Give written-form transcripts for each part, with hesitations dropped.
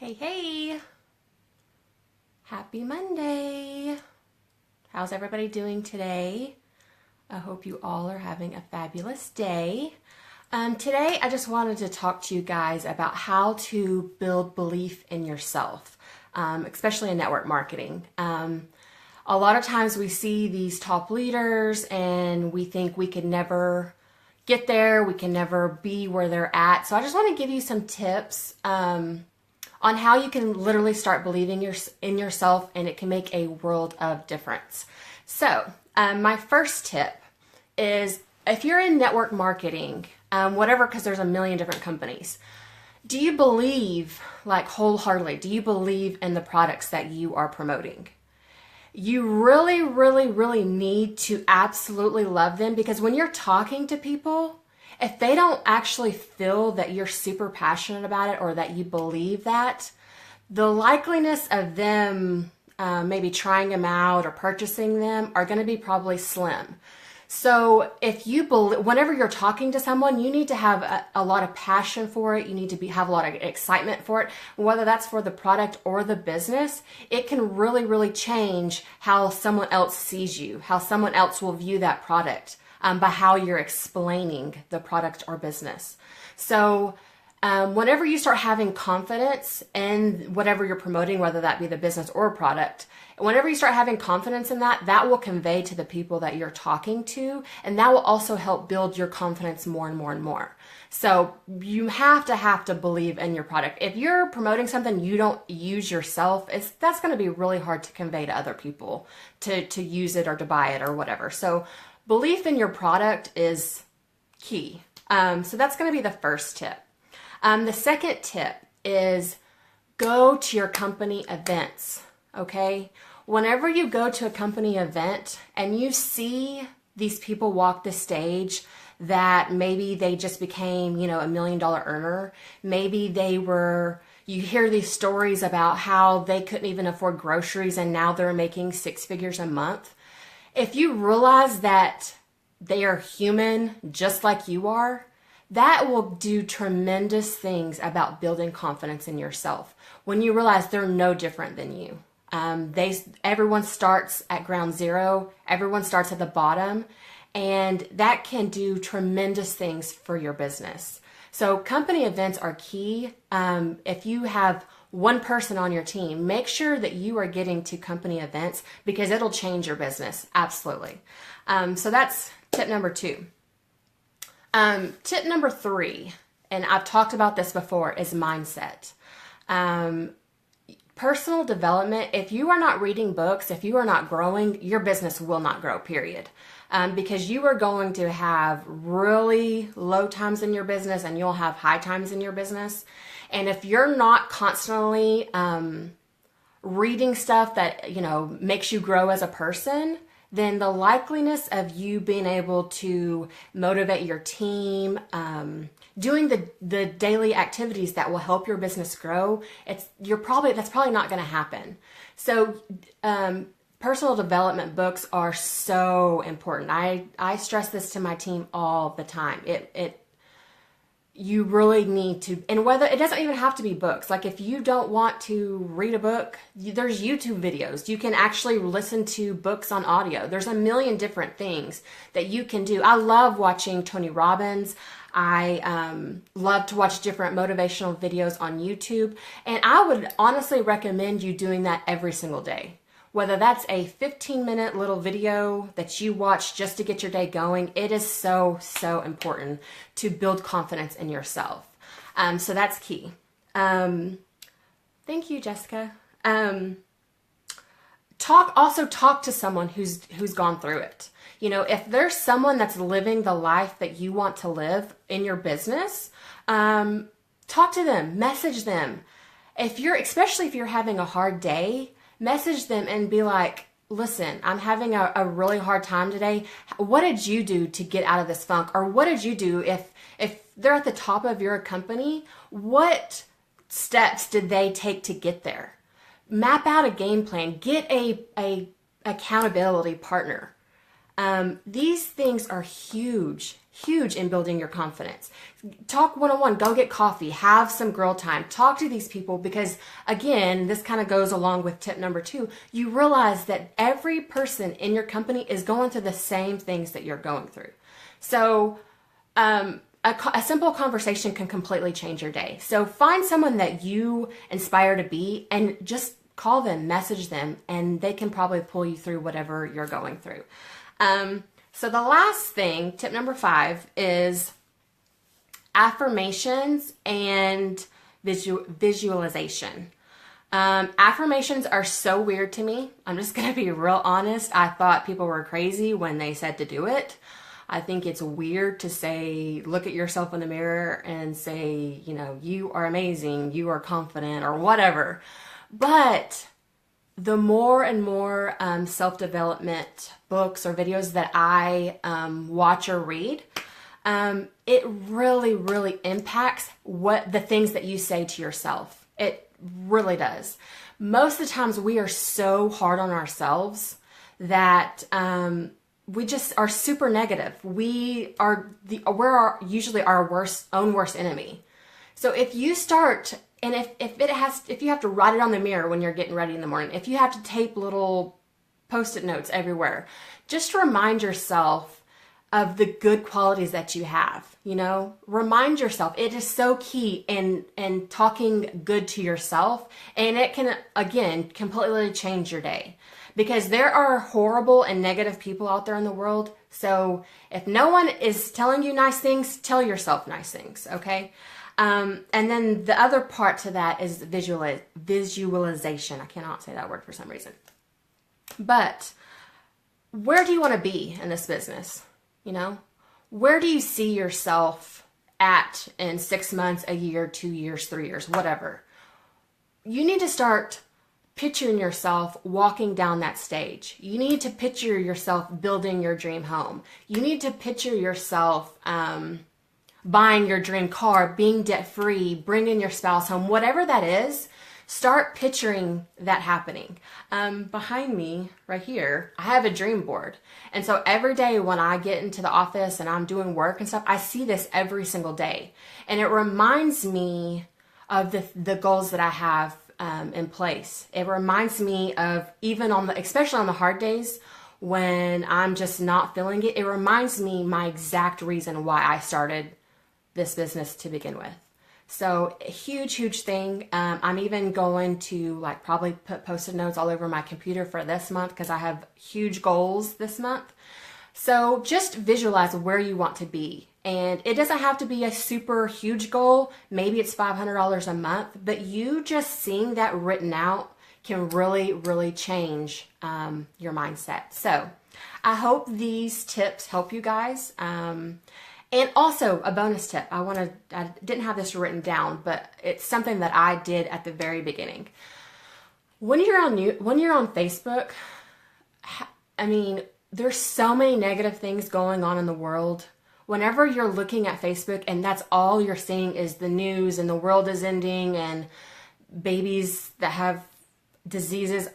Hey, hey, happy Monday. How's everybody doing today? I hope you all are having a fabulous day. Today, I just wanted to talk to you guys about how to build belief in yourself, especially in network marketing. A lot of times we see these top leaders and we think we could never get there, we can never be where they're at. So I just want to give you some tips on how you can literally start believing in yourself, and it can make a world of difference. So my first tip is, if you're in network marketing, whatever, because there's a million different companies, do you believe, like wholeheartedly, do you believe in the products that you are promoting? You really, really, really need to absolutely love them, because when you're talking to people, if they don't actually feel that you're super passionate about it or that you believe that, the likeliness of them maybe trying them out or purchasing them are going to be probably slim. So if you believe, whenever you're talking to someone, you need to have a lot of passion for it. You need to have a lot of excitement for it, whether that's for the product or the business. It can really, really change how someone else sees you, how someone else will view that product. By how you're explaining the product or business. So whenever you start having confidence in whatever you're promoting, whether that be the business or product, whenever you start having confidence in that, that will convey to the people that you're talking to, and that will also help build your confidence more and more and more. So you have to believe in your product. If you're promoting something you don't use yourself, that's going to be really hard to convey to other people to use it or to buy it or whatever. So belief in your product is key. So that's going to be the first tip. The second tip is go to your company events, okay? Whenever you go to a company event and you see these people walk the stage that maybe they just became, $1 million earner, maybe you hear these stories about how they couldn't even afford groceries and now they're making 6 figures a month. If you realize that they are human just like you are, that will do tremendous things about building confidence in yourself. When you realize they're no different than you. Everyone starts at ground zero. Everyone starts at the bottom. And that can do tremendous things for your business. So company events are key. If you have one person on your team, make sure that you are getting to company events, because it'll change your business. Absolutely. So that's tip number 2. Tip number 3, and I've talked about this before, is mindset. Personal development. If you are not reading books, if you are not growing, your business will not grow, period. Because you are going to have really low times in your business and you'll have high times in your business. And if you're not constantly reading stuff that, makes you grow as a person, then the likeliness of you being able to motivate your team, doing the daily activities that will help your business grow, that's probably not going to happen. So personal development books are so important. I stress this to my team all the time. You really need to, and whether it doesn't even have to be books. Like if you don't want to read a book, there's YouTube videos. You can actually listen to books on audio. There's a million different things that you can do. I love watching Tony Robbins. I love to watch different motivational videos on YouTube. And I would honestly recommend you doing that every single day. Whether that's a 15-minute little video that you watch just to get your day going, it is so, so important to build confidence in yourself. So that's key. Thank you, Jessica. Talk to someone who's gone through it. If there's someone that's living the life that you want to live in your business, talk to them, message them. Especially if you're having a hard day, message them and be like, listen, I'm having a really hard time today. What did you do to get out of this funk? Or what did you do if they're at the top of your company? What steps did they take to get there? Map out a game plan. Get a accountability partner. These things are huge, huge in building your confidence. Talk one-on-one, go get coffee, have some girl time, talk to these people, because again, this kind of goes along with tip number 2. You realize that every person in your company is going through the same things that you're going through. So a simple conversation can completely change your day. So find someone that you aspire to be and just call them, message them, and they can probably pull you through whatever you're going through. So the last thing, tip number 5, is affirmations and visualization. Affirmations are so weird to me. I'm just going to be real honest. I thought people were crazy when they said to do it. I think it's weird to say, look at yourself in the mirror and say, you know, you are amazing, you are confident, or whatever. But the more and more self-development books or videos that I watch or read, it really, really impacts what the things that you say to yourself. It really does. Most of the times we are so hard on ourselves that we just are super negative. We're usually our own worst enemy. So if you start, and if you have to write it on the mirror when you're getting ready in the morning, if you have to tape little Post-it notes everywhere, just remind yourself of the good qualities that you have. You know, remind yourself. It is so key in talking good to yourself, and it can, again, completely change your day, because there are horrible and negative people out there in the world. So if no one is telling you nice things, tell yourself nice things, okay? And then the other part to that is visualization. I cannot say that word for some reason. But where do you want to be in this business? You know, where do you see yourself at in 6 months, a year, 2 years, 3 years, whatever? You need to start picturing yourself walking down that stage. You need to picture yourself building your dream home. You need to picture yourself buying your dream car, being debt-free, bringing your spouse home, whatever that is. Start picturing that happening. Behind me, right here, I have a dream board. And so every day when I get into the office and I'm doing work and stuff, I see this every single day. And it reminds me of the goals that I have in place. It reminds me of, even especially on the hard days when I'm just not feeling it, it reminds me my exact reason why I started this business to begin with. So a huge, huge thing. I'm even going to probably put Post-it notes all over my computer for this month, because I have huge goals this month. So just visualize where you want to be. And it doesn't have to be a super huge goal. Maybe it's $500 a month, but you just seeing that written out can really, really change your mindset. So I hope these tips help you guys. And also a bonus tip. I didn't have this written down, but it's something that I did at the very beginning. When you're on Facebook, I mean, there's so many negative things going on in the world. Whenever you're looking at Facebook and that's all you're seeing is the news and the world is ending and babies that have diseases,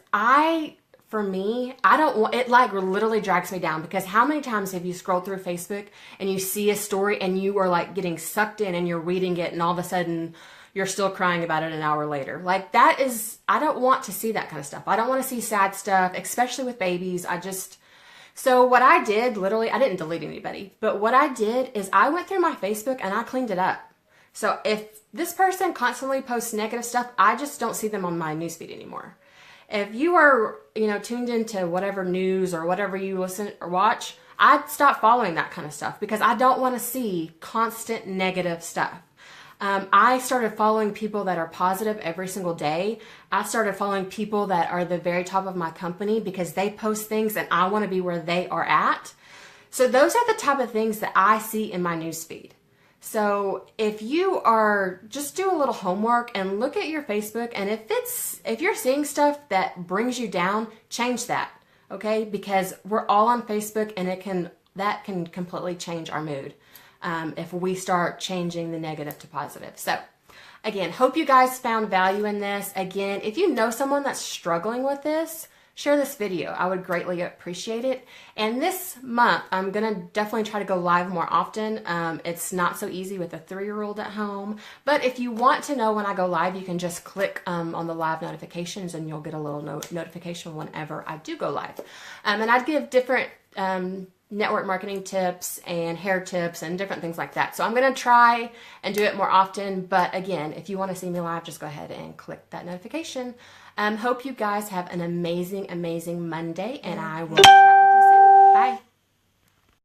for me, I don't want it. Literally drags me down, because how many times have you scrolled through Facebook and you see a story and you are getting sucked in and you're reading it, and all of a sudden you're still crying about it an hour later? I don't want to see that kind of stuff. I don't want to see sad stuff, especially with babies. So what I did, literally, I didn't delete anybody, but what I did is I went through my Facebook and I cleaned it up. So if this person constantly posts negative stuff, I just don't see them on my newsfeed anymore. If you are, tuned into whatever news or whatever you listen or watch, I'd stop following that kind of stuff, because I don't want to see constant negative stuff. I started following people that are positive every single day. I started following people that are the very top of my company, because they post things and I want to be where they are at. So those are the type of things that I see in my newsfeed. So if just do a little homework and look at your Facebook, and if you're seeing stuff that brings you down, change that, okay? Because we're all on Facebook, and that can completely change our mood if we start changing the negative to positive. So again, hope you guys found value in this. Again, if you know someone that's struggling with this, share this video. I would greatly appreciate it. And this month, I'm going to definitely try to go live more often. It's not so easy with a 3-year-old at home. But if you want to know when I go live, you can just click on the live notifications and you'll get a little notification whenever I do go live. And I'd give different network marketing tips and hair tips and different things like that. So I'm going to try and do it more often. But again, if you want to see me live, just go ahead and click that notification. Hope you guys have an amazing, amazing Monday, and I will chat with you